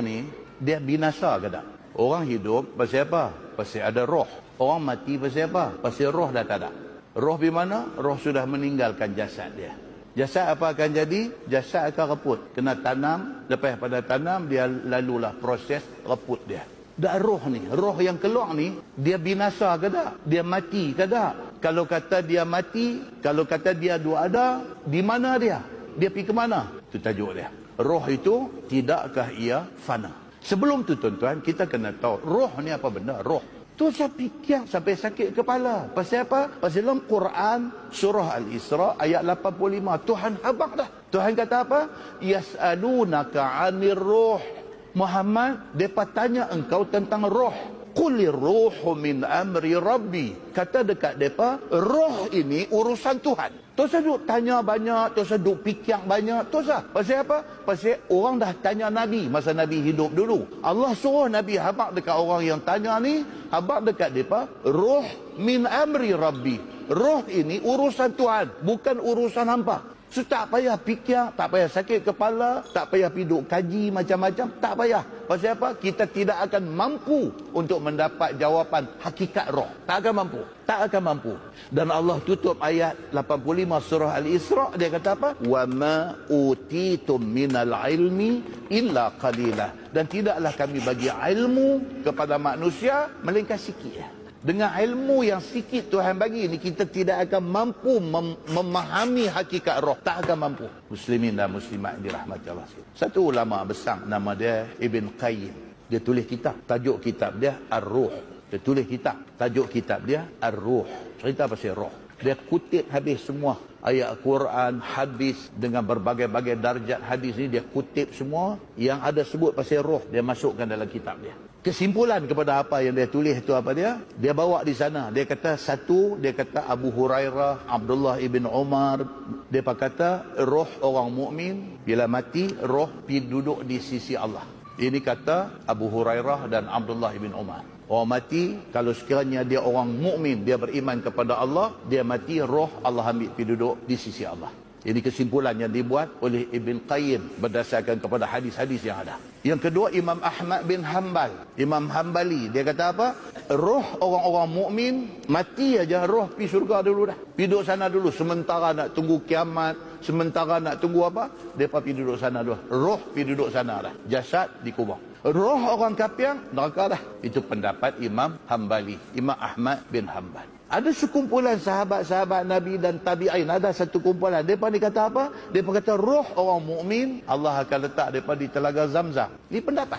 ni, dia binasa ke tak? Orang hidup pasal apa? Pasal ada roh. Orang mati pasal apa? Pasal roh dah tak ada. Roh di mana? Roh sudah meninggalkan jasad dia. Jasad apa akan jadi? Jasad akan reput. Kena tanam, lepas pada tanam, dia lalulah proses reput dia. Dah roh ni, roh yang keluar ni, dia binasa ke tak? Dia mati ke tak? Kalau kata dia mati, kalau kata dia dua ada, di mana dia? Dia pergi ke mana? Itu tajuk dia. Roh itu, tidakkah ia fana? Sebelum tu tuan-tuan, kita kena tahu, roh ni apa benda? Roh. Tu saya fikir sampai sakit kepala. Pasal apa? Pasal dalam Quran, surah Al-Isra, ayat 85. Tuhan habaq dah. Tuhan kata apa? Yas'alunaka 'anir ruh. Muhammad, mereka tanya engkau tentang roh. Qulir ruhu min amri rabbi. Kata dekat mereka, roh ini urusan Tuhan. Tu saya duk tanya banyak, tu saya duk fikir banyak. Tu saya. Pasal apa? Pasal orang dah tanya Nabi masa Nabi hidup dulu. Allah suruh Nabi habaq dekat orang yang tanya ni, habaq dekat mereka, roh min amri rabbi. Roh ini urusan Tuhan, bukan urusan hampa. So tak payah fikir, tak payah sakit kepala, tak payah piduk kaji macam-macam, tak payah. Pasal apa? Kita tidak akan mampu untuk mendapat jawapan hakikat roh. Tak akan mampu. Tak akan mampu. Dan Allah tutup ayat 85 surah Al-Isra, dia kata apa? Wa ma utitum minal ilmi illa qalila. Dan tidaklah kami bagi ilmu kepada manusia melainkan sikit. Dengan ilmu yang sikit Tuhan bagi ni, kita tidak akan mampu memahami hakikat roh. Tak akan mampu. Muslimin dan muslimat dirahmati Allah. Satu ulama besar, nama dia Ibn Qayyim. Dia tulis kitab. Tajuk kitab dia Ar-Ruh. Dia tulis kitab. Tajuk kitab dia Ar-Ruh. Cerita pasal roh. Dia kutip habis semua ayat Quran, hadis, dengan berbagai-bagai darjat hadis ni, dia kutip semua yang ada sebut pasal roh, dia masukkan dalam kitab dia. Kesimpulan kepada apa yang dia tulis itu apa dia? Dia bawa di sana. Dia kata satu, dia kata Abu Hurairah, Abdullah ibn Umar, dia kata roh orang mukmin bila mati, roh pergi duduk di sisi Allah. Ini kata Abu Hurairah dan Abdullah ibn Umar. Orang mati, kalau sekiranya dia orang mukmin, dia beriman kepada Allah, dia mati, roh Allah ambil pergi duduk di sisi Allah. Ini kesimpulan yang dibuat oleh Ibn Qayyim berdasarkan kepada hadis-hadis yang ada. Yang kedua, Imam Ahmad bin Hanbal. Imam Hanbali, dia kata apa? Roh orang-orang mukmin mati aja, roh pergi syurga dulu dah. Pergi duduk sana dulu. Sementara nak tunggu kiamat, sementara nak tunggu apa, mereka pergi duduk sana dulu. Roh pergi duduk sana dah. Jasad dikubur. Roh orang kafir neraka dah. Itu pendapat Imam Hanbali, Imam Ahmad bin Hanbal. Ada sekumpulan sahabat-sahabat Nabi dan tabi'in, ada satu kumpulan. Mereka ni kata apa? Mereka kata roh orang mukmin Allah akan letak mereka di telaga Zamzam. Ini pendapat.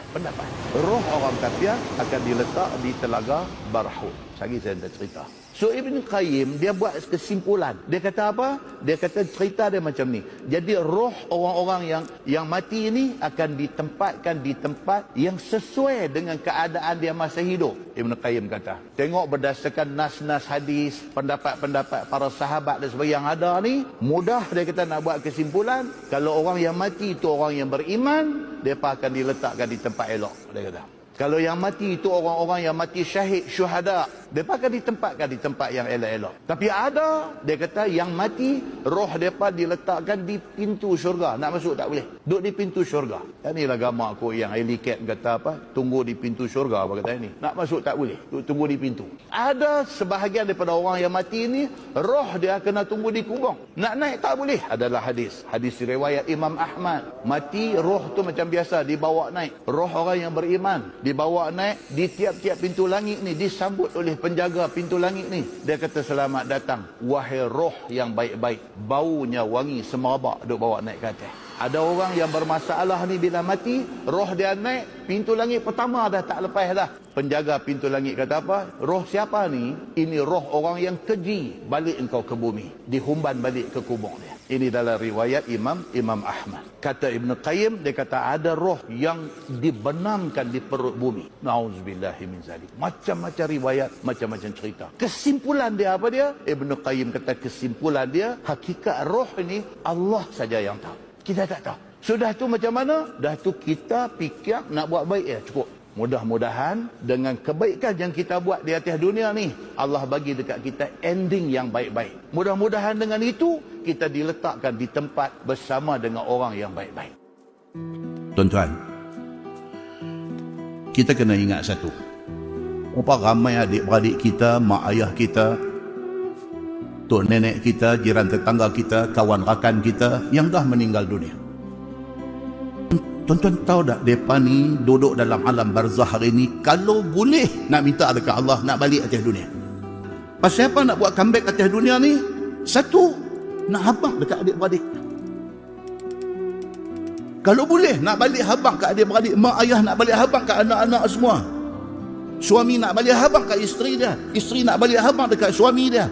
Roh orang kafir akan diletak di telaga Barhut. Lagi saya nak cerita. So Ibn Qayyim dia buat kesimpulan. Dia kata apa? Dia kata cerita dia macam ni. Jadi roh orang-orang yang mati ini akan ditempatkan di tempat yang sesuai dengan keadaan dia masa hidup. Ibn Qayyim kata. Tengok berdasarkan nas-nas hadis, pendapat-pendapat para sahabat dan sebagainya yang ada ni, mudah dia kata nak buat kesimpulan. Kalau orang yang mati itu orang yang beriman, mereka akan diletakkan di tempat elok. Dia kata. Kalau yang mati itu orang-orang yang mati syahid, syuhada, mereka akan ditempatkan di tempat yang elok-elok. Tapi ada, dia kata yang mati, roh mereka diletakkan di pintu syurga. Nak masuk tak boleh. Duduk di pintu syurga. Inilah agama aku yang Eliket kata apa? Tunggu di pintu syurga, apa kata ini. Nak masuk tak boleh. Tunggu di pintu. Ada sebahagian daripada orang yang mati ini, roh dia kena tunggu di kubur. Nak naik tak boleh. Adalah hadis. Hadis riwayat Imam Ahmad. Mati, roh tu macam biasa, dibawa naik. Roh orang yang beriman, dibawa naik di tiap-tiap pintu langit ni, disambut oleh penjaga pintu langit ni. Dia kata selamat datang wahai roh yang baik-baik, baunya wangi semerbak, duk bawa naik ke atas. Ada orang yang bermasalah ni bila mati, roh dia naik pintu langit pertama dah tak lepas dah. Penjaga pintu langit kata apa? Roh siapa ni? Ini roh orang yang keji, balik engkau ke bumi, dihumban balik ke kubur dia. Ini dalam riwayat Imam Ahmad. Kata Ibn Qayyim, dia kata ada roh yang dibenamkan di perut bumi. Na'udzubillahi min zalik. Macam-macam riwayat, macam-macam cerita. Kesimpulan dia apa dia? Ibn Qayyim kata kesimpulan dia, hakikat roh ini Allah saja yang tahu. Kita tak tahu. Sudah tu macam mana? Dah tu kita fikir nak buat baik ya, cukup. Mudah-mudahan dengan kebaikan yang kita buat di atas dunia ni, Allah bagi dekat kita ending yang baik-baik. Mudah-mudahan dengan itu kita diletakkan di tempat bersama dengan orang yang baik-baik. Tuan-tuan, kita kena ingat satu. Berapa ramai adik-beradik kita, mak ayah kita, tok nenek kita, jiran tetangga kita, kawan rakan kita yang dah meninggal dunia. Tuan-tuan tahu tak, mereka ni duduk dalam alam barzah hari ni, kalau boleh nak minta dekat Allah, nak balik atas dunia. Pasal apa nak buat comeback atas dunia ni? Satu, nak habaq dekat adik-beradik. Kalau boleh nak balik habaq kat adik-beradik, mak ayah nak balik habaq kat anak-anak semua. Suami nak balik habaq kat isteri dia, isteri nak balik habaq dekat suami dia,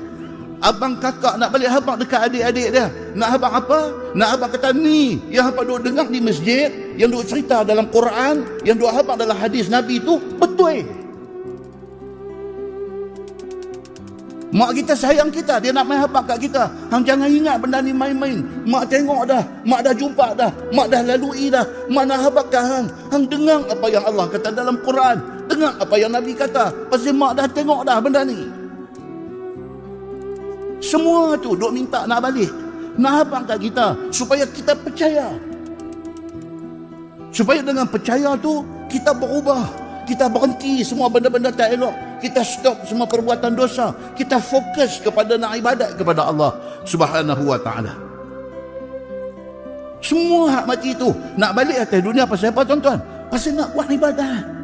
abang kakak nak balik habaq dekat adik-adik dia. Nak habaq apa? Nak habaq kata ni yang hangpa duk dengar di masjid, yang duk cerita dalam Quran, yang duk habaq dalam hadis Nabi tu betul. Mak kita sayang kita, dia nak main habaq kat kita. Hang jangan ingat benda ni main-main. Mak tengok dah, mak dah jumpa dah, mak dah lalui dah, mak nak habaq kat hang. Hang dengar apa yang Allah kata dalam Quran, dengar apa yang Nabi kata. Pasal mak dah tengok dah benda ni. Semua tu duk minta nak balik, nak habaq kat kita supaya kita percaya. Supaya dengan percaya tu kita berubah, kita berhenti semua benda-benda tak elok, kita stop semua perbuatan dosa, kita fokus kepada nak ibadat kepada Allah Subhanahu wa taala. Semua hak mati tu nak balik atas dunia pasal apa tuan-tuan? Pasal nak buat ibadat.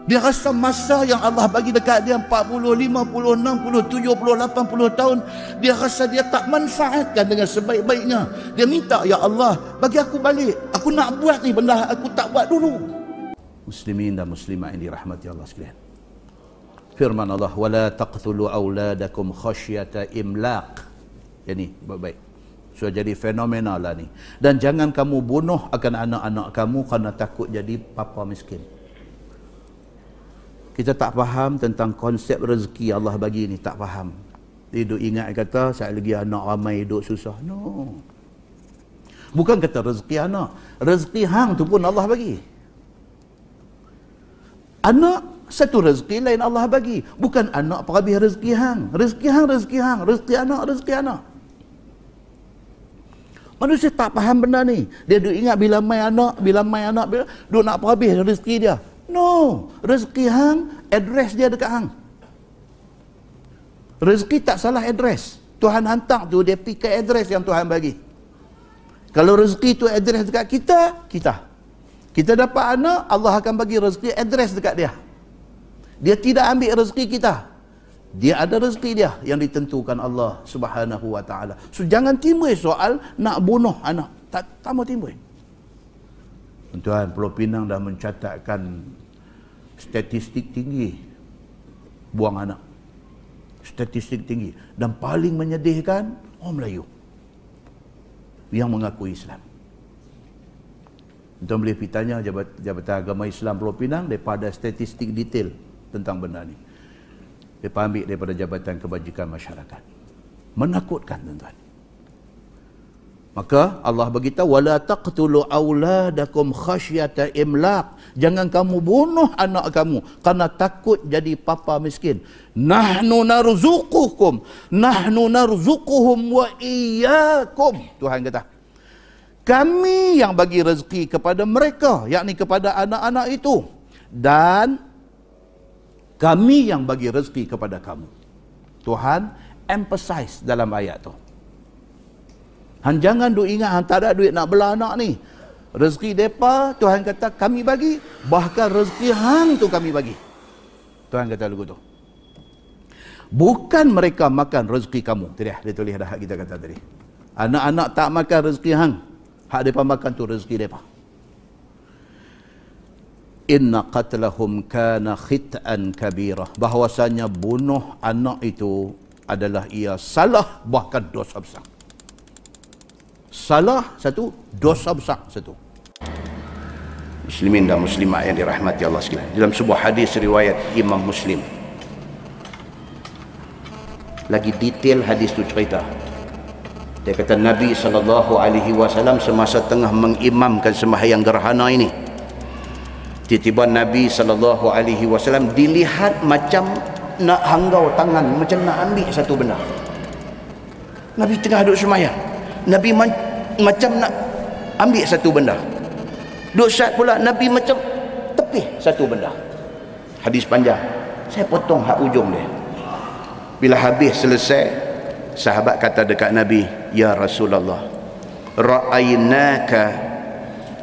Dia rasa masa yang Allah bagi dekat dia 40, 50, 60, 70, 80 tahun, dia rasa dia tak manfaatkan dengan sebaik-baiknya. Dia minta, ya Allah, bagi aku balik. Aku nak buat ni benda aku tak buat dulu. Muslimin dan muslimat yang dirahmati Allah sekalian. Firman Allah, wala taqtulu auladakum khasyata imlaq. Ini baik-baik. So jadi fenomena lah ni. Dan jangan kamu bunuh akan anak-anak kamu kerana takut jadi papa miskin. Kita tak faham tentang konsep rezeki Allah bagi ni, tak faham. Dia duk ingat kata saya lagi anak ramai duk susah. No. Bukan kata rezeki anak, rezeki hang tu pun Allah bagi. Anak satu rezeki lain Allah bagi. Bukan anak perhabis rezeki hang. Rezeki hang, rezeki hang, rezeki anak, rezeki anak. Manusia tak faham benda ni. Dia duk ingat bila mai anak, bila duk nak perhabis rezeki dia. No, rezeki hang, address dia dekat hang. Rezeki tak salah address. Tuhan hantar tu, dia pergi ke address yang Tuhan bagi. Kalau rezeki tu address dekat kita dapat anak, Allah akan bagi rezeki address dekat dia. Dia tidak ambil rezeki kita. Dia ada rezeki dia yang ditentukan Allah Subhanahu wa taala. So jangan timbul soal nak bunuh anak. Tak mau timbul. Tuan, Pulau Pinang dah mencatatkan statistik tinggi buang anak. Statistik tinggi. Dan paling menyedihkan, orang Melayu yang mengaku Islam. Tuan boleh pergi tanya Jabatan Agama Islam Pulau Pinang daripada statistik detail tentang benda ni. Mereka ambil daripada Jabatan Kebajikan Masyarakat. Menakutkan tuan-tuan. Maka Allah beritahu, wala taqtulu auladakum khasyata imlaq. Jangan kamu bunuh anak kamu kerana takut jadi papa miskin. Nahnu narzuqukum, nahnu narzuquhum wa iyyakum. Tuhan kata, kami yang bagi rezeki kepada mereka, yakni kepada anak-anak itu, dan kami yang bagi rezeki kepada kamu. Tuhan emphasize dalam ayat tu. Han jangan duk ingat han tak ada duit nak bela anak ni. Rezeki depa Tuhan kata kami bagi, bahkan rezeki hang tu kami bagi. Tuhan kata lagu tu. Bukan mereka makan rezeki kamu. Tadi dia tulis dah hak kita kata tadi. Anak-anak tak makan rezeki hang. Hak depa makan tu rezeki depa. Inna qatlahum kana khit'an kabirah. Bahwasanya bunuh anak itu adalah ia salah, bahkan dosa besar. Salah satu, dosa besar satu. Muslimin dan muslimat yang dirahmati Allah sekalian, dalam sebuah hadis riwayat Imam Muslim, lagi detail hadis tu cerita. Dia kata Nabi SAW semasa tengah mengimamkan sembahyang gerhana ini, tiba-tiba Nabi SAW dilihat macam nak hanggau tangan, macam nak ambil satu benda. Nabi tengah duduk sembahyang, Nabi macam nak ambil satu benda. Duk saat pula Nabi macam tepih satu benda. Hadis panjang. Saya potong hak ujung dia. Bila habis selesai, sahabat kata dekat Nabi, "Ya Rasulullah, ra'aynaka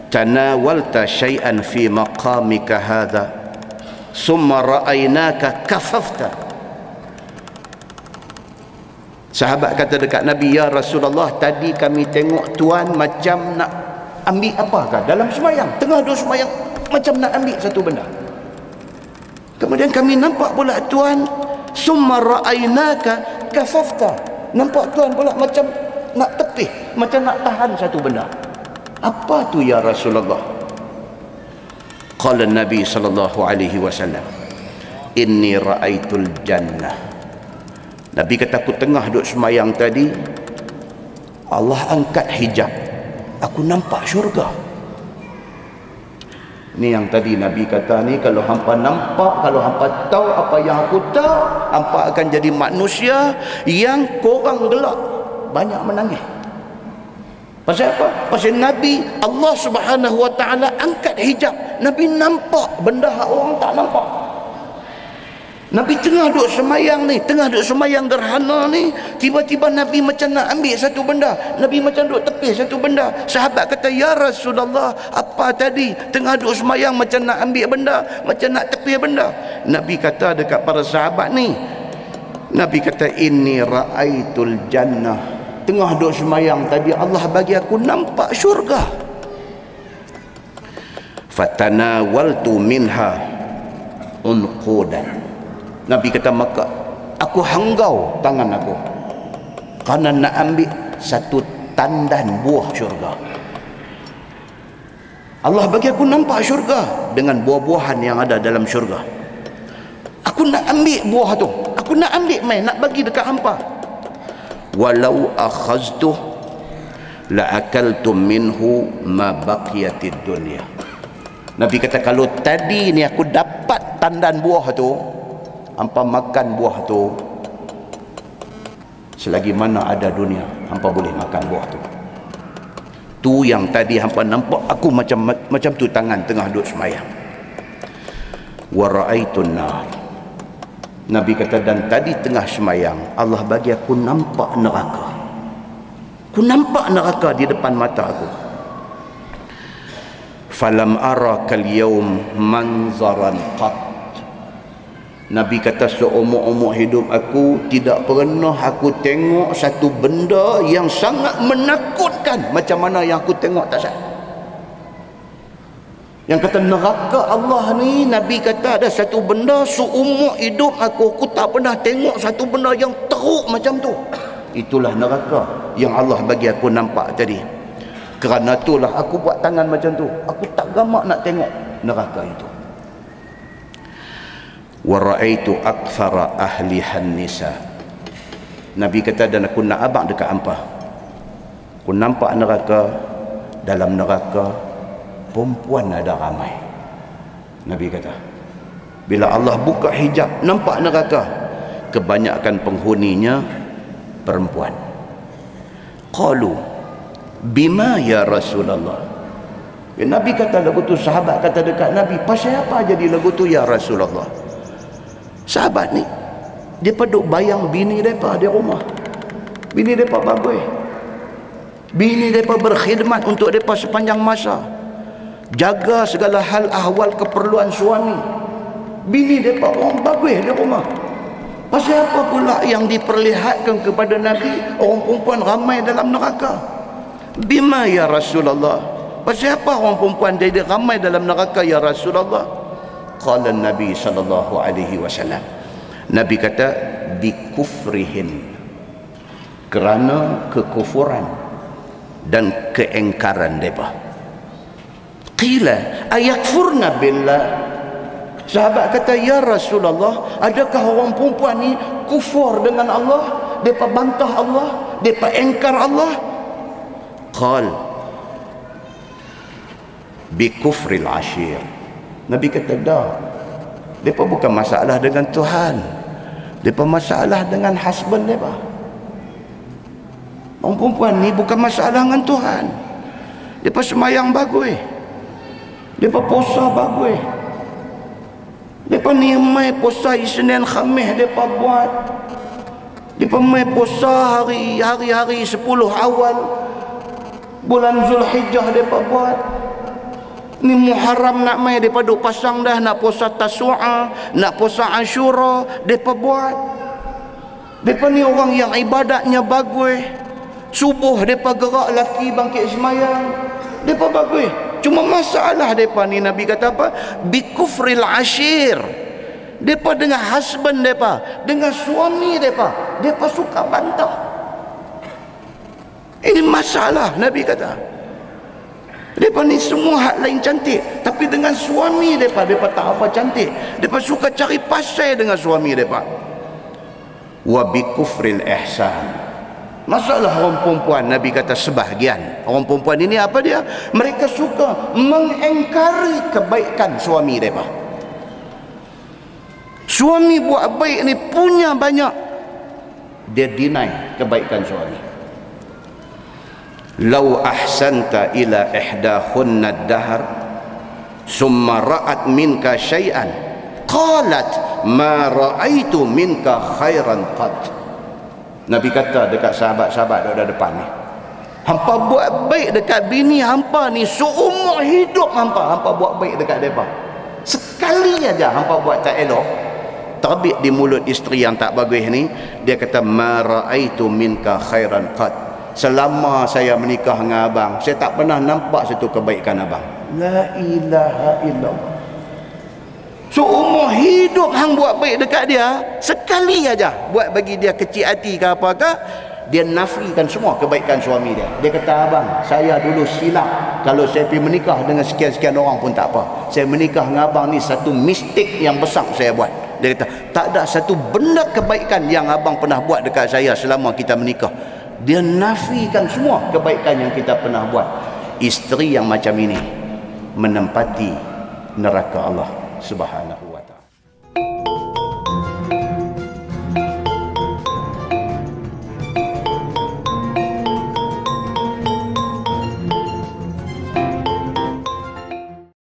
tanawalta syai'an fi maqamika hadha, summa ra'aynaka kafafta." Sahabat kata dekat Nabi, "Ya Rasulullah, tadi kami tengok tuan macam nak ambil apakah dalam sembahyang, tengah duduk sembahyang, macam nak ambil satu benda. Kemudian kami nampak pula tuan, summa ra'aynaka kafafta." Nampak tuan pula macam nak tepih, macam nak tahan satu benda. Apa tu ya Rasulullah? Qala Nabi sallallahu alaihi wasallam, "Inni ra'aitul jannah." Nabi kata, aku tengah duduk semayang tadi, Allah angkat hijab, aku nampak syurga. Ni yang tadi Nabi kata ni, kalau hampa nampak, kalau hampa tahu apa yang aku tahu, hampa akan jadi manusia yang korang gelak, banyak menangis. Pasal apa? Pasal Nabi, Allah Subhanahu Wa Taala angkat hijab. Nabi nampak benda yang orang tak nampak. Nabi tengah duduk semayang ni, tengah duduk semayang gerhana ni, tiba-tiba Nabi macam nak ambil satu benda. Nabi macam duduk tepi satu benda. Sahabat kata, "Ya Rasulullah, apa tadi? Tengah duduk semayang macam nak ambil benda, macam nak tepi benda." Nabi kata dekat para sahabat ni, Nabi kata, "Inni ra'aitul jannah." Tengah duduk semayang tadi, Allah bagi aku nampak syurga. "Fatanawaltu minha unqudan." Nabi kata, maka aku hanggau tangan aku kerana nak ambil satu tandan buah syurga. Allah bagi aku nampak syurga dengan buah-buahan yang ada dalam syurga. Aku nak ambil buah tu, aku nak ambil nak bagi dekat hampa. "Walau akhaztuh la akaltum minhu ma baqiyatid dunya." Nabi kata, kalau tadi ni aku dapat tandan buah tu, hampa makan buah tu selagi mana ada dunia, hampa boleh makan buah tu. Tu yang tadi hampa nampak aku macam tu tangan tengah duduk semayang. "Wa ra'aitun nar." Nabi kata, dan tadi tengah semayang, Allah bagi aku nampak neraka. Aku nampak neraka di depan mata aku. "Falam ara kal yawm manzaran qat." Nabi kata, seumur-umur hidup aku tidak pernah aku tengok satu benda yang sangat menakutkan macam mana yang aku tengok tak sah. Yang kata neraka Allah ni, Nabi kata ada satu benda seumur hidup aku tak pernah tengok satu benda yang teruk macam tu. Itulah neraka yang Allah bagi aku nampak tadi. Kerana itulah aku buat tangan macam tu. Aku tak gamak nak tengok neraka itu. "Wa ra'aitu aktsara ahlihan nisa." Nabi kata, dan aku nak abang dekat hampa, aku nampak neraka, dalam neraka perempuan ada ramai. Nabi kata, bila Allah buka hijab, nampak neraka, kebanyakan penghuninya perempuan. Qalu bima ya Rasulullah. Nabi kata lagu tu, sahabat kata dekat Nabi, pasal apa jadi lagu tu ya Rasulullah? Sahabat ni, dia duk bayang bini mereka di rumah. Bini mereka bagus. Bini mereka berkhidmat untuk mereka sepanjang masa. Jaga segala hal ahwal keperluan suami. Bini mereka orang bagus di rumah. Pasal apa pula yang diperlihatkan kepada Nabi, orang perempuan ramai dalam neraka? Bima ya Rasulullah. Pasal apa orang perempuan jadi ramai dalam neraka ya Rasulullah? Qala Nabi sallallahu alaihi wasallam. Nabi kata, bikufrihin, kerana kekufuran dan keengkaran mereka. Qila ayakfurna billah. Sahabat kata, ya Rasulullah, adakah orang perempuan ni kufur dengan Allah? Mereka bantah Allah, mereka engkar Allah? Qal bikufril ashir. Nabi kata, dah, mereka bukan masalah dengan Tuhan, mereka masalah dengan husband mereka. Orang perempuan ni bukan masalah dengan Tuhan. Mereka semayang bagus, mereka puasa bagus, Depa ni mai puasa Isnin Khamis depa buat. Depa mai puasa hari-hari 10 awal bulan Zulhijjah depa buat. Ni Muharram nak mai depa duk pasang dah nak puasa Tasu'a, nak puasa Ashura, depa buat. Depa ni orang yang ibadatnya bagus. Subuh depa gerak laki bangkit semayang. Depa bagus. Cuma masalah depa ni, Nabi kata apa? Bikufril ashir. Depa dengan husband depa, dengan suami depa, depa suka bantah. Ini masalah, Nabi kata. Depa ni semua hak lain cantik, tapi dengan suami depa, depa tak apa cantik. Depa suka cari pasal dengan suami depa. Wa bikufril ihsan. Masalah orang perempuan, Nabi kata sebahagian orang perempuan ini apa dia? Mereka suka mengingkari kebaikan suami mereka. Suami buat baik ni punya banyak, dia deny kebaikan suami. Lau ahsanta ila ihdahunna ad-dahr summa ra'at minka syai'an qalat ma ra'aitu minka khairan qad. Nabi kata dekat sahabat-sahabat ada depan ni, hampa buat baik dekat bini hampa ni seumur hidup hampa buat baik dekat mereka. Sekali aja hampa buat tak elok, terbit di mulut isteri yang tak bagus ni, dia kata ma ra'aitu minka khairan qad. Selama saya menikah dengan abang, saya tak pernah nampak satu kebaikan abang. La ilaha illallah. Seumur hidup hang buat baik dekat dia, sekali aja buat bagi dia kecil hati ke apakah, dia nafikan semua kebaikan suami dia. Dia kata, abang, saya dulu silap kalau saya pergi menikah dengan sekian-sekian orang pun tak apa. Saya menikah dengan abang ni satu mistik yang besar saya buat. Dia kata, tak ada satu benda kebaikan yang abang pernah buat dekat saya selama kita menikah. Dia nafikan semua kebaikan yang kita pernah buat. Isteri yang macam ini menempati neraka Allah Subhanahu wa ta'ala.